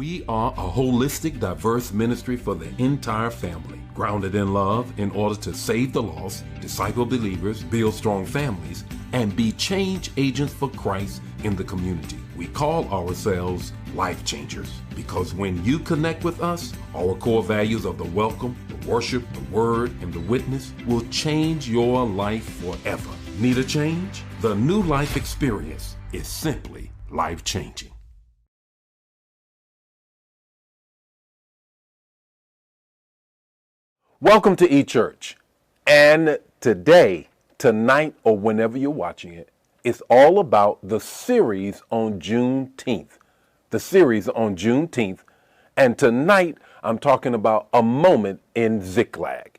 We are a holistic, diverse ministry for the entire family, grounded in love in order to save the lost, disciple believers, build strong families, and be change agents for Christ in the community. We call ourselves life changers because when you connect with us, our core values of the welcome, the worship, the word, and the witness will change your life forever. Need a change? The new life experience is simply life-changing. Welcome to eChurch. And today, tonight, or whenever you're watching it, it's all about the series on Juneteenth. The series on Juneteenth. And tonight, I'm talking about a moment in Ziklag.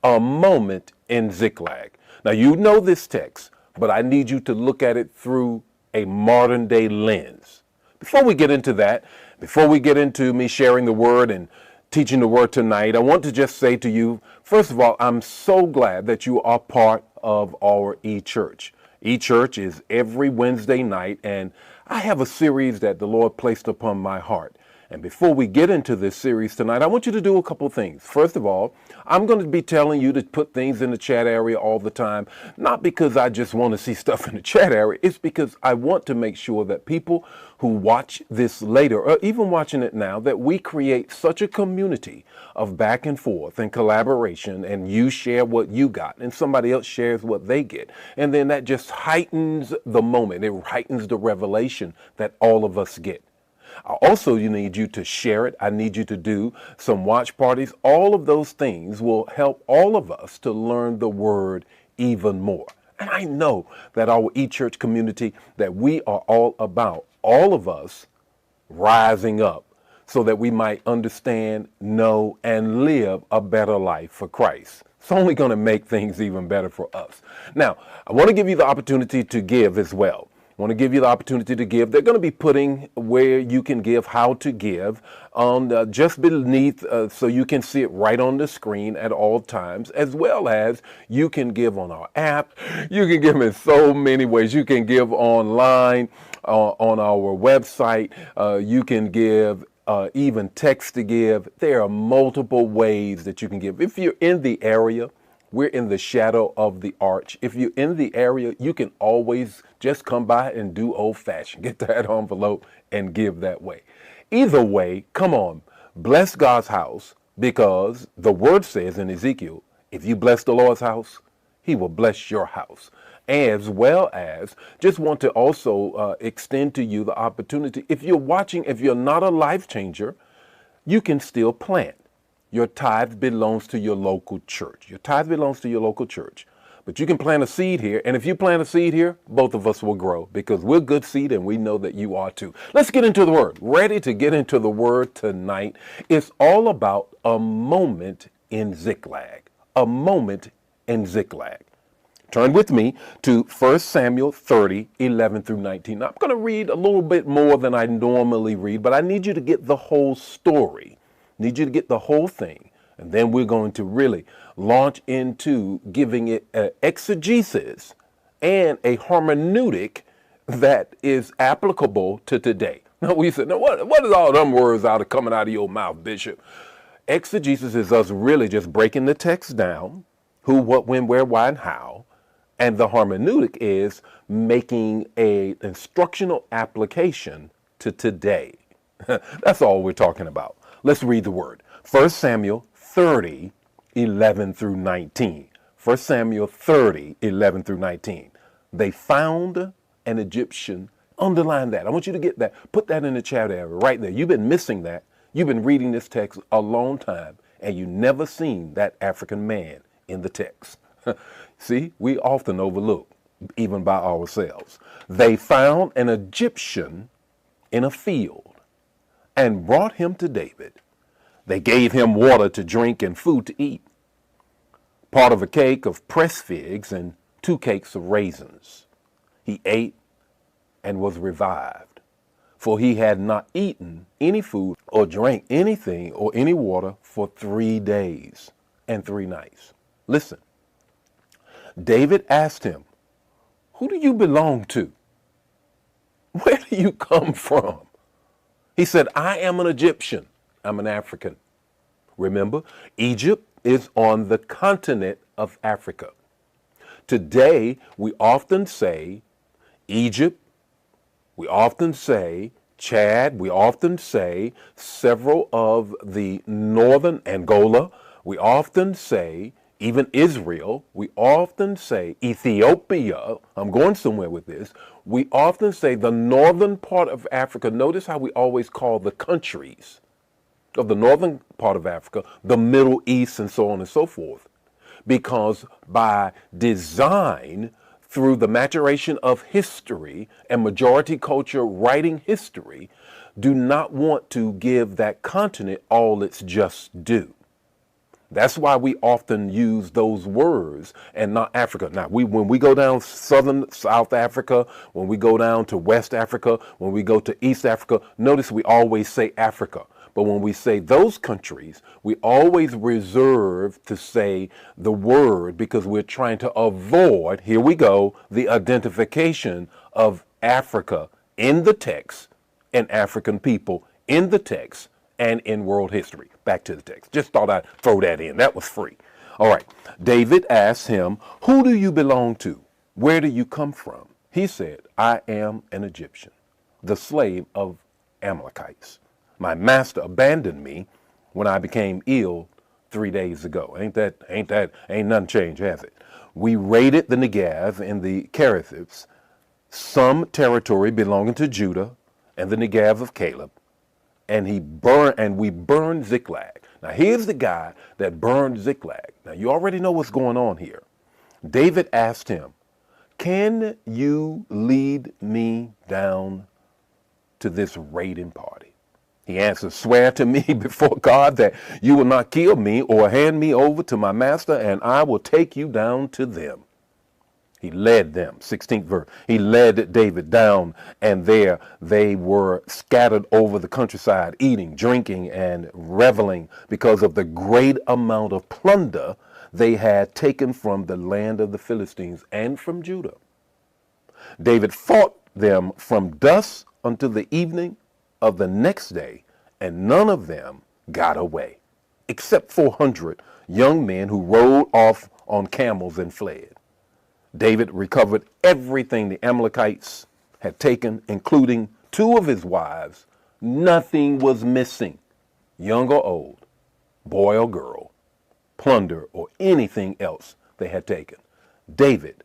A moment in Ziklag. Now, you know this text, but I need you to look at it through a modern day lens. Before we get into that, before we get into me sharing the word and teaching the word tonight, I want to just say to you, first of all, I'm so glad that you are part of our eChurch. eChurch is every Wednesday night, and I have a series that the Lord placed upon my heart. And before we get into this series tonight, I want you to do a couple things. First of all, I'm going to be telling you to put things in the chat area all the time, not because I just want to see stuff in the chat area. It's because I want to make sure that people who watch this later, or even watching it now, that we create such a community of back and forth and collaboration, and you share what you got and somebody else shares what they get. And then that just heightens the moment. It heightens the revelation that all of us get. I also need you to share it. I need you to do some watch parties. All of those things will help all of us to learn the word even more. And I know that our eChurch community, that we are all about, all of us rising up so that we might understand, know, and live a better life for Christ. It's only going to make things even better for us. Now, I want to give you the opportunity to give as well. I want to give you the opportunity to give. They're going to be putting where you can give, how to give, on just beneath, so you can see it right on the screen at all times, as well as you can give on our app. You can give in so many ways. You can give online, on our website. You can give even text to give. There are multiple ways that you can give. If you're in the area, we're in the shadow of the arch. If you're in the area, you can always just come by and do old-fashioned. Get that envelope and give that way. Either way, come on, bless God's house, because the word says in Ezekiel, if you bless the Lord's house, he will bless your house. As well as just want to also extend to you the opportunity. If you're watching, if you're not a life changer, you can still plant. Your tithe belongs to your local church. Your tithe belongs to your local church. But you can plant a seed here. And if you plant a seed here, both of us will grow, because we're good seed and we know that you are too. Let's get into the word. Ready to get into the word tonight. It's all about a moment in Ziklag. A moment in Ziklag. Turn with me to 1 Samuel 30, 11 through 19. Now, I'm going to read a little bit more than I normally read, but I need you to get the whole story. Need you to get the whole thing, and then we're going to really launch into giving it exegesis and a hermeneutic that is applicable to today. Now, we said, now what is all them words coming out of your mouth, Bishop? Exegesis is us really just breaking the text down, who, what, when, where, why, and how. And the hermeneutic is making an instructional application to today. That's all we're talking about. Let's read the word. 1 Samuel 30, 11 through 19. 1 Samuel 30, 11 through 19. They found an Egyptian. Underline that. I want you to get that. Put that in the chat area right there. You've been missing that. You've been reading this text a long time, and you never seen that African man in the text. See, we often overlook, even by ourselves. They found an Egyptian in a field and brought him to David. They gave him water to drink and food to eat, part of a cake of pressed figs and 2 cakes of raisins. He ate and was revived, for he had not eaten any food or drank anything or any water for 3 days and 3 nights. Listen, David asked him, "Who do you belong to? Where do you come from?" He said, I am an Egyptian. I'm an African. Remember, Egypt is on the continent of Africa. Today, we often say Egypt, we often say Chad, we often say several of the northern Angola, we often say even Israel, we often say Ethiopia. I'm going somewhere with this. We often say the northern part of Africa. Notice how we always call the countries of the northern part of Africa the Middle East and so on and so forth. Because by design, through the maturation of history and majority culture writing history, do not want to give that continent all its just due. That's why we often use those words and not Africa. Now, when we go down South Africa, when we go down to West Africa, when we go to East Africa, notice we always say Africa. But when we say those countries, we always reserve to say the word because we're trying to avoid, here we go, the identification of Africa in the text and African people in the text and in world history. Back to the text. Just thought I'd throw that in. That was free. All right. David asked him, who do you belong to? Where do you come from? He said, I am an Egyptian, the slave of Amalekites. My master abandoned me when I became ill 3 days ago. Ain't nothing changed, has it? We raided the Negev and the Kereths, some territory belonging to Judah and the Negev of Caleb. And we burned Ziklag. Now here's the guy that burned Ziklag. Now you already know what's going on here. David asked him, can you lead me down to this raiding party? He answered, swear to me before God that you will not kill me or hand me over to my master, and I will take you down to them. He led them, 16th verse. He led David down, and there they were scattered over the countryside, eating, drinking, and reveling because of the great amount of plunder they had taken from the land of the Philistines and from Judah. David fought them from dusk until the evening of the next day, and none of them got away, except 400 young men who rode off on camels and fled. David recovered everything the Amalekites had taken, including 2 of his wives. Nothing was missing, young or old, boy or girl, plunder or anything else they had taken. David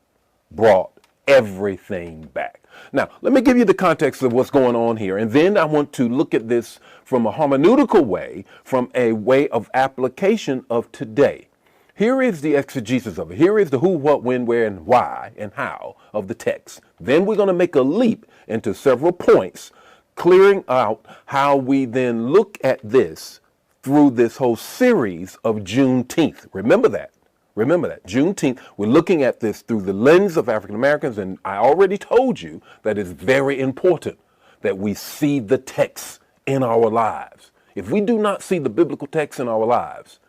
brought everything back. Now, let me give you the context of what's going on here, and then I want to look at this from a hermeneutical way, from a way of application of today. Here is the exegesis of it. Here is the who, what, when, where, and why, and how of the text. Then we're going to make a leap into several points, clearing out how we then look at this through this whole series of Juneteeth. Remember that. Remember that. Juneteenth, we're looking at this through the lens of African Americans, and I already told you that it's very important that we see the text in our lives. If we do not see the biblical text in our lives,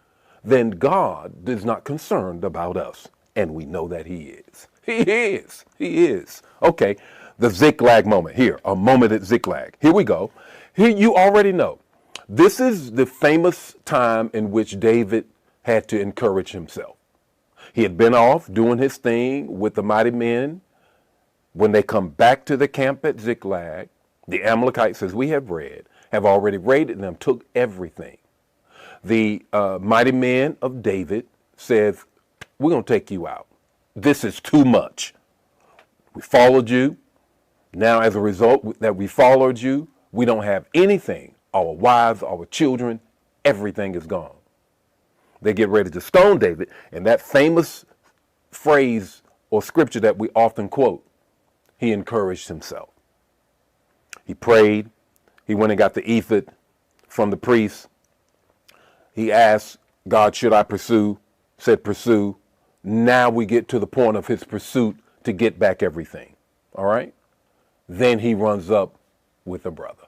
then God is not concerned about us. And we know that he is. He is. He is. Okay, the Ziklag moment. Here, a moment at Ziklag. Here we go. Here, you already know. This is the famous time in which David had to encourage himself. He had been off doing his thing with the mighty men. When they come back to the camp at Ziklag, the Amalekites, as we have read, have already raided them, took everything. The mighty men of David says, we're going to take you out. This is too much. We followed you. Now, as a result that we followed you, we don't have anything. Our wives, our children, everything is gone. They get ready to stone David, and that famous phrase or scripture that we often quote, he encouraged himself. He prayed. He went and got the ephod from the priest. He asked God, should I pursue? Said, pursue. Now we get to the point of his pursuit to get back everything. All right? Then he runs up with a brother.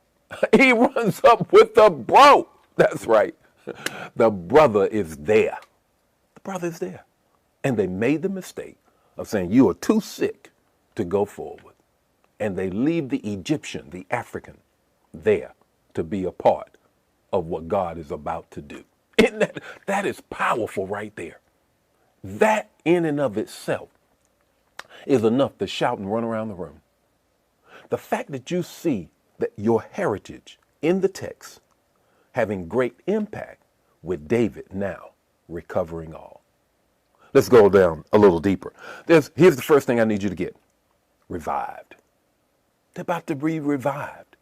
He runs up with a bro. That's right. The brother is there. The brother is there. And they made the mistake of saying, you are too sick to go forward. And they leave the Egyptian, the African, there to be a part of what God is about to do. Isn't that is powerful right there. That in and of itself is enough to shout and run around the room. The fact that you see that your heritage in the text having great impact with David now recovering all. Let's go down a little deeper. Here's the first thing I need you to get. Revived. They're about to be revived.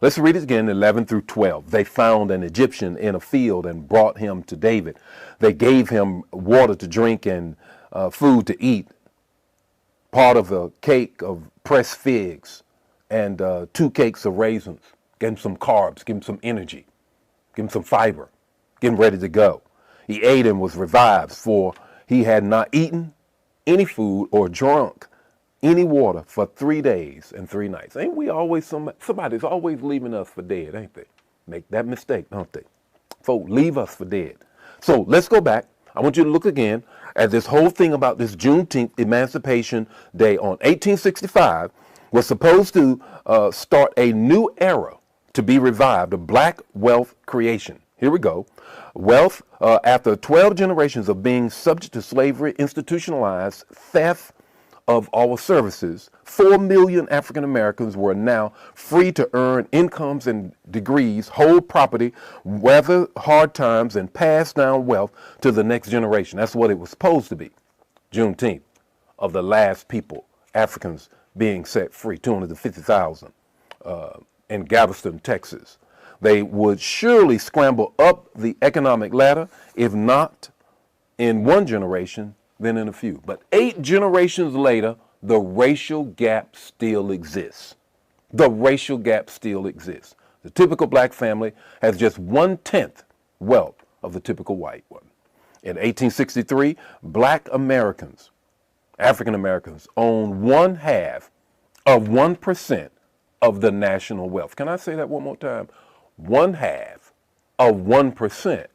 Let's read it again, 11 through 12. They found an Egyptian in a field and brought him to David. They gave him water to drink and food to eat, part of a cake of pressed figs and 2 cakes of raisins. Give him some carbs, give him some energy, give him some fiber, get him ready to go. He ate and was revived, for he had not eaten any food or drunk any water for 3 days and 3 nights. Ain't we always, somebody's always leaving us for dead, ain't they? Make that mistake, don't they? Folks, leave us for dead. So let's go back. I want you to look again at this whole thing about this Juneteenth Emancipation Day on 1865 was supposed to start a new era to be revived, a black wealth creation. Here we go. Wealth, after 12 generations of being subject to slavery, institutionalized theft of our services, 4 million African Americans were now free to earn incomes and degrees, hold property, weather hard times, and pass down wealth to the next generation. That's what it was supposed to be. Juneteenth, of the last people, Africans being set free, 250,000 in Galveston, Texas. They would surely scramble up the economic ladder, if not in one generation, then in a few. But 8 generations later, the racial gap still exists. The racial gap still exists. The typical black family has just 1/10 wealth of the typical white one. In 1863, black Americans, African Americans, own 1/2 of 1% of the national wealth. Can I say that one more time? 1/2 of 1%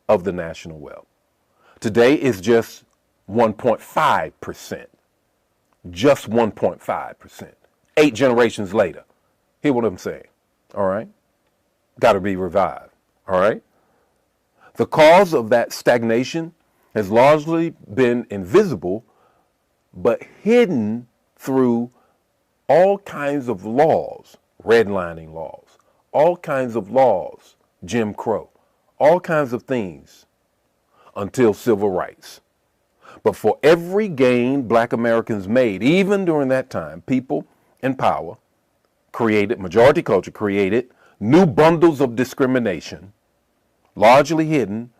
of the national wealth. Today is just 1.5%. Just 1.5%. 8 generations later. Hear what I'm saying. All right? Got to be revived. All right? The cause of that stagnation has largely been invisible, but hidden through all kinds of laws, redlining laws, all kinds of laws, Jim Crow, all kinds of things until civil rights. But for every gain black Americans made, even during that time, people in power created, majority culture created new bundles of discrimination, largely hidden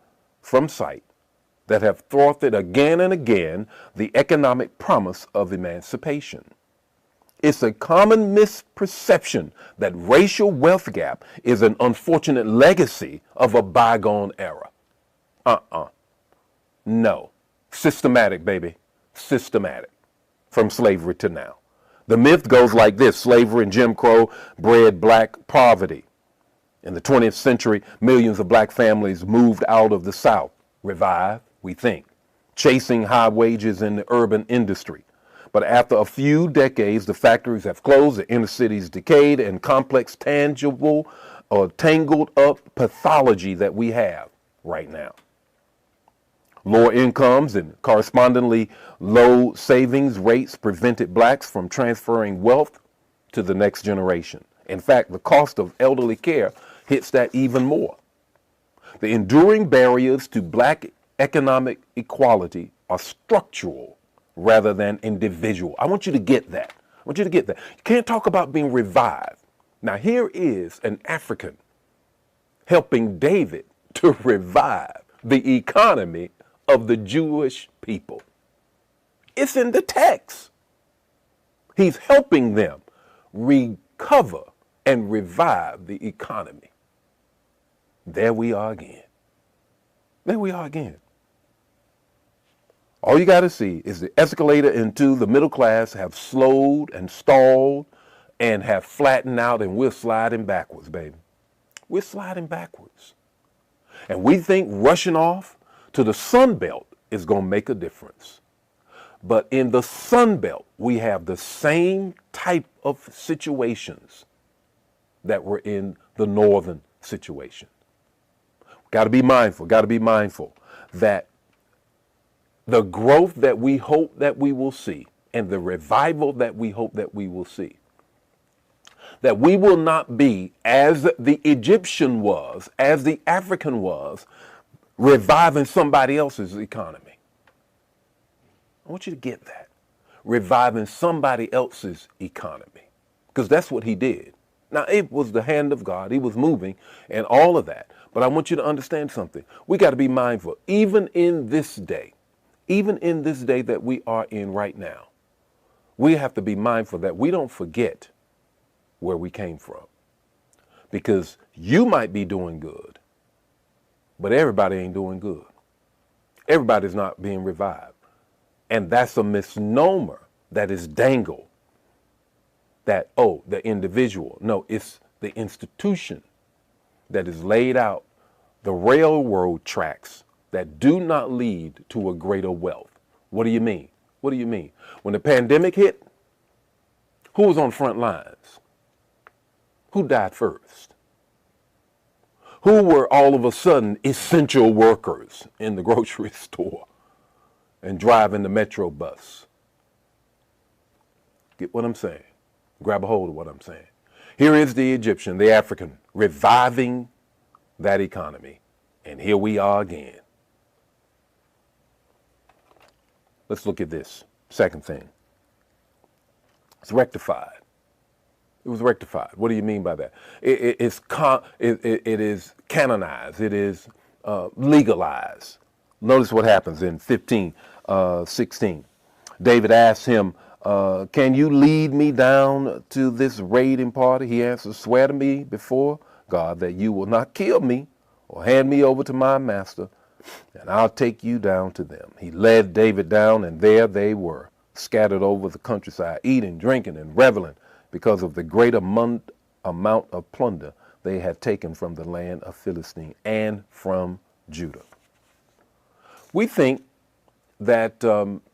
from sight, that have thwarted again and again the economic promise of emancipation. It's a common misperception that racial wealth gap is an unfortunate legacy of a bygone era. No. Systematic, baby. Systematic. From slavery to now. The myth goes like this. Slavery and Jim Crow bred black poverty. In the 20th century, millions of black families moved out of the South. Revived, we think, chasing high wages in the urban industry. But after a few decades, the factories have closed, the inner cities decayed, and complex, tangible, or tangled up pathology that we have right now. Lower incomes and correspondingly low savings rates prevented blacks from transferring wealth to the next generation. In fact, the cost of elderly care hits that even more. The enduring barriers to black economic equality are structural rather than individual. I want you to get that. I want you to get that. You can't talk about being revived. Now, here is an African helping David to revive the economy of the Jewish people. It's in the text. He's helping them recover and revive the economy. There we are again. There we are again. All you got to see is the escalator into the middle class have slowed and stalled and have flattened out, and we're sliding backwards, baby. We're sliding backwards. And we think rushing off to the Sun Belt is going to make a difference. But in the Sun Belt, we have the same type of situations that were in the northern situation. Got to be mindful that the growth that we hope that we will see and the revival that we hope that we will see, that we will not be as the Egyptian was, as the African was, reviving somebody else's economy. I want you to get that. Reviving somebody else's economy, because that's what he did. Now, it was the hand of God. He was moving and all of that. But I want you to understand something. We got to be mindful, even in this day that we are in right now, we have to be mindful that we don't forget where we came from. Because you might be doing good, but everybody ain't doing good. Everybody's not being revived. And that's a misnomer that is dangled. That, oh, the individual. No, it's the institution that is laid out, the railroad tracks that do not lead to a greater wealth. What do you mean? What do you mean? When the pandemic hit, who was on the front lines? Who died first? Who were all of a sudden essential workers in the grocery store and driving the metro bus? Get what I'm saying? Grab a hold of what I'm saying. Here is the Egyptian, the African, reviving that economy. And here we are again. Let's look at this second thing. It's rectified. It was rectified. What do you mean by that? It is canonized. It is legalized. Notice what happens in 15:16. David asks him, can you lead me down to this raiding party? He answers, swear to me before God that you will not kill me or hand me over to my master, and I'll take you down to them. He led David down, and there they were, scattered over the countryside, eating, drinking, and reveling because of the great amount of plunder they had taken from the land of Philistine and from Judah. We think that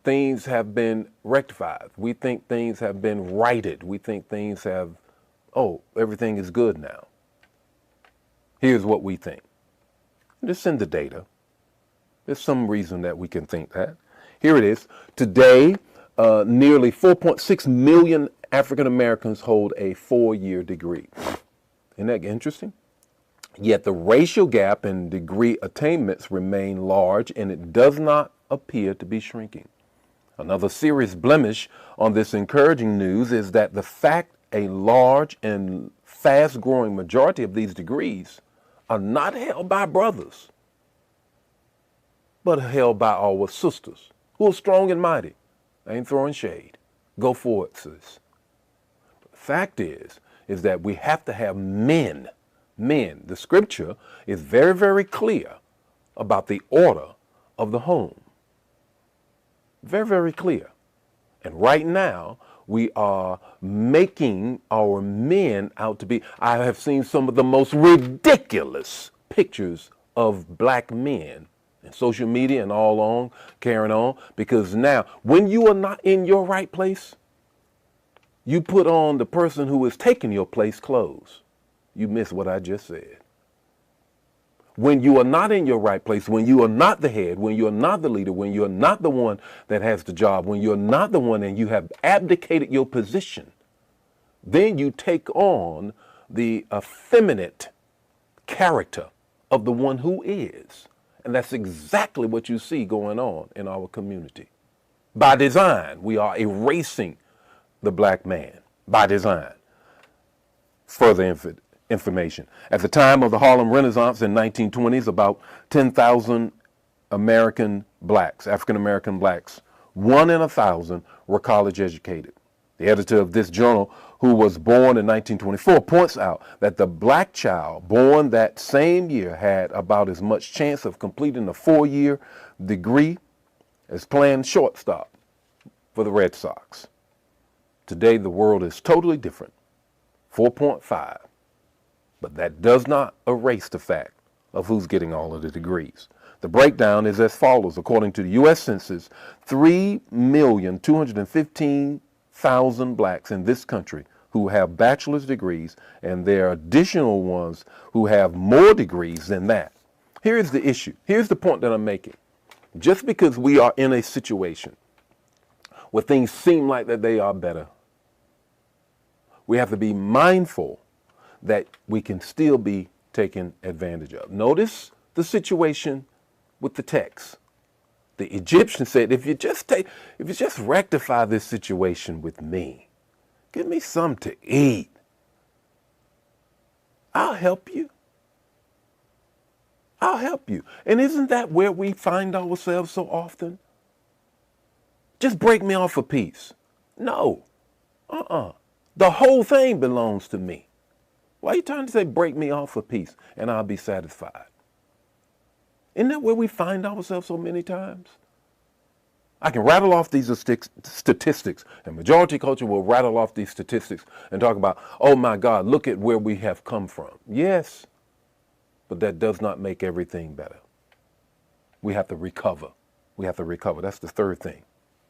things have been rectified. We think things have been righted. We think things have, everything is good now. Here's what we think. Just in the data. There's some reason that we can think that. Here it is. Today, nearly 4.6 million African Americans hold a 4-year degree. Isn't that interesting? Yet the racial gap in degree attainments remain large, and it does not appear to be shrinking. Another serious blemish on this encouraging news is that the fact a large and fast-growing majority of these degrees are not held by brothers, but held by our sisters who are strong and mighty. I ain't throwing shade. Go for it, sis. The fact is that we have to have men. The scripture is very, very clear about the order of the home. Very, very clear. And right now, we are making our men out to be, I have seen some of the most ridiculous pictures of black men in social media and all on, carrying on, because now, when you are not in your right place, you put on the person who is taking your place clothes. You miss what I just said. When you are not in your right place, when you are not the head, when you are not the leader, when you are not the one that has the job, when you're not the one and you have abdicated your position, then you take on the effeminate character of the one who is. And that's exactly what you see going on in our community. By design, we are erasing the black man. By design. Further information. At the time of the Harlem Renaissance in 1920s, about 10,000 American blacks, African American blacks, 1 in 1,000 were college educated. The editor of this journal, who was born in 1924, points out that the black child born that same year had about as much chance of completing a 4-year degree as playing shortstop for the Red Sox. Today, the world is totally different. 4.5. But that does not erase the fact of who's getting all of the degrees. The breakdown is as follows. According to the U.S. Census, 3,215,000 blacks in this country who have bachelor's degrees, and there are additional ones who have more degrees than that. Here's the issue. Here's the point that I'm making. Just because we are in a situation where things seem like that they are better, we have to be mindful that we can still be taken advantage of. Notice the situation with the text. The Egyptian said, if you just rectify this situation with me, give me something to eat, I'll help you. I'll help you. And isn't that where we find ourselves so often? Just break me off a piece. No. The whole thing belongs to me. Why are you trying to say break me off a piece and I'll be satisfied? Isn't that where we find ourselves so many times? I can rattle off these statistics, and majority culture will rattle off these statistics and talk about, oh my God, look at where we have come from. Yes, but that does not make everything better. We have to recover. We have to recover. That's the third thing.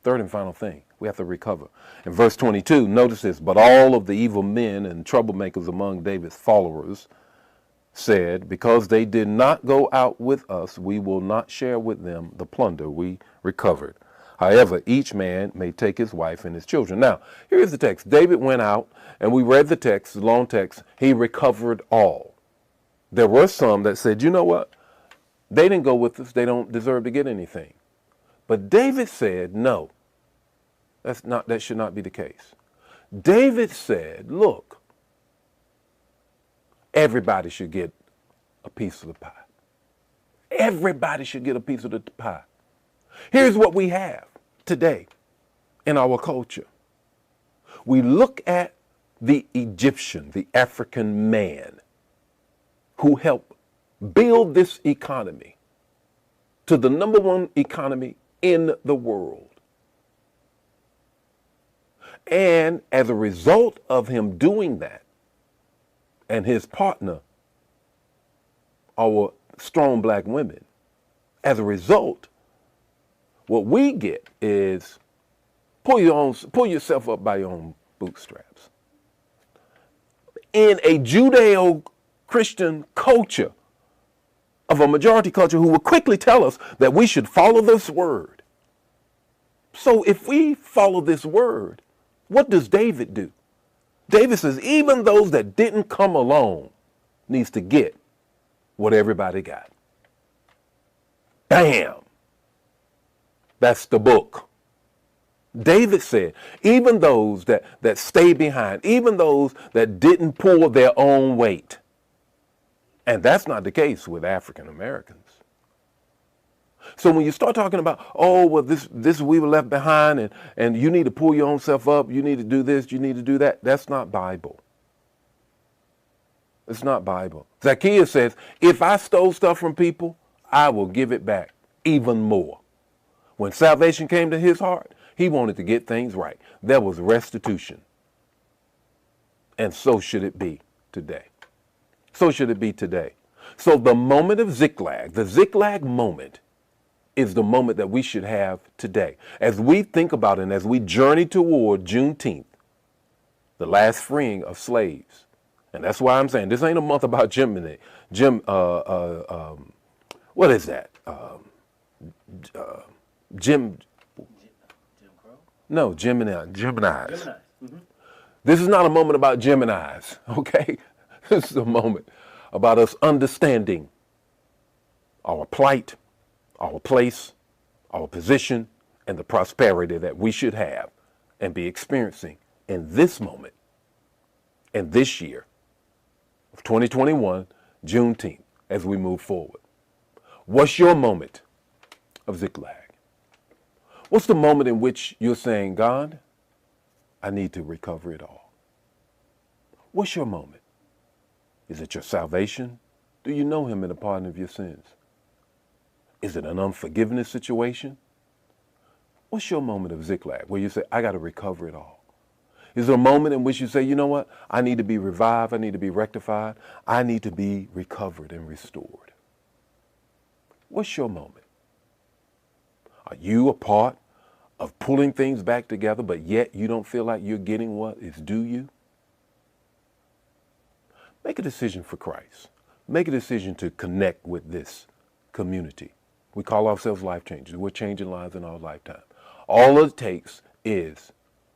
Third and final thing. We have to recover. In verse 22, notice this, but all of the evil men and troublemakers among David's followers said, because they did not go out with us, we will not share with them the plunder we recovered. However, each man may take his wife and his children. Now, here's the text. David went out, and we read the text, the long text. He recovered all. There were some that said, you know what? They didn't go with us. They don't deserve to get anything. But David said, no, that should not be the case. David said, look, everybody should get a piece of the pie. Everybody should get a piece of the pie. Here's what we have today in our culture. We look at the Egyptian, the African man, who helped build this economy to the number one economy in the world. And as a result of him doing that, and his partner, our strong black women, as a result, what we get is pull yourself up by your own bootstraps. In a Judeo-Christian culture of a majority culture who will quickly tell us that we should follow this word. So if we follow this word, what does David do? David says, even those that didn't come along needs to get what everybody got. Bam! That's the book. David said, even those that stay behind, even those that didn't pull their own weight. And that's not the case with African Americans. So when you start talking about, oh, well, this we were left behind, and you need to pull your own self up, you need to do this, you need to do that, that's not Bible. It's not Bible. Zacchaeus says, if I stole stuff from people, I will give it back even more. When salvation came to his heart, he wanted to get things right. There was restitution. And so should it be today. So should it be today. So the moment of Ziklag, the Ziklag moment, is the moment that we should have today. As we think about it and as we journey toward Juneteenth, the last freeing of slaves. And that's why I'm saying this ain't a month about Jim, what is that? Jim Crow? No, Geminis. Mm-hmm. This is not a moment about Geminis, okay? This is a moment about us understanding our plight, our place, our position, and the prosperity that we should have and be experiencing in this moment, in this year of 2021, Juneteenth, as we move forward. What's your moment of Ziklag? What's the moment in which you're saying, God, I need to recover it all? What's your moment? Is it your salvation? Do you know him in the pardon of your sins? Is it an unforgiveness situation? What's your moment of Ziklag where you say, I got to recover it all? Is there a moment in which you say, you know what? I need to be revived. I need to be rectified. I need to be recovered and restored. What's your moment? Are you a part of pulling things back together, but yet you don't feel like you're getting what is due you? make a decision for Christ. Make a decision to connect with this community. We call ourselves life changers. We're changing lives in our lifetime. All it takes is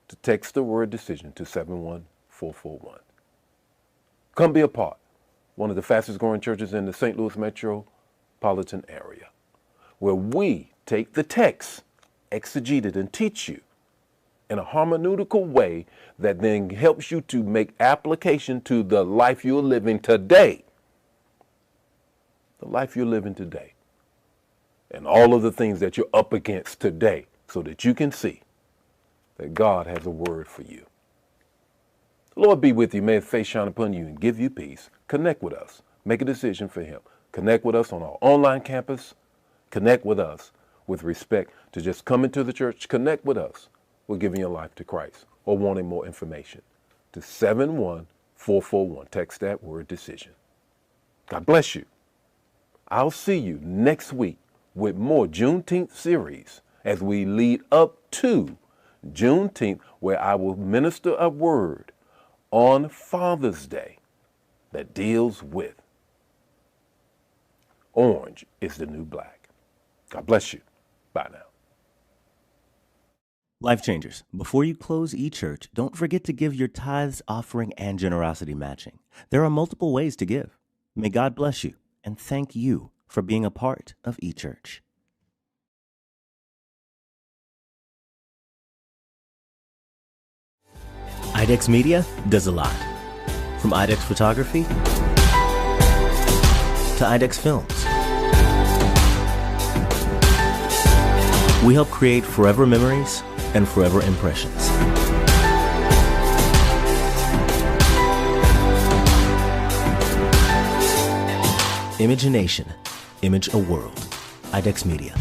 to text the word decision to 71441. Come be a part. One of the fastest growing churches in the St. Louis metropolitan area, where we take the text, exegete it, and teach you in a hermeneutical way that then helps you to make application to the life you're living today. The life you're living today. And all of the things that you're up against today, so that you can see that God has a word for you. The Lord be with you. May his face shine upon you and give you peace. Connect with us. Make a decision for him. Connect with us on our online campus. Connect with us with respect to just coming to the church. Connect with us with giving your life to Christ or wanting more information to 71441. Text that word decision. God bless you. I'll see you next week with more Juneteenth series as we lead up to Juneteenth, where I will minister a word on Father's Day that deals with orange is the new black. God bless you. Bye now. Life Changers, before you close eChurch, don't forget to give your tithes, offering, and generosity matching. There are multiple ways to give. May God bless you, and thank you for being a part of eChurch. IDEX Media does a lot. From IDEX Photography to IDEX Films. We help create forever memories and forever impressions. Image a nation, image a world. IDEX Media.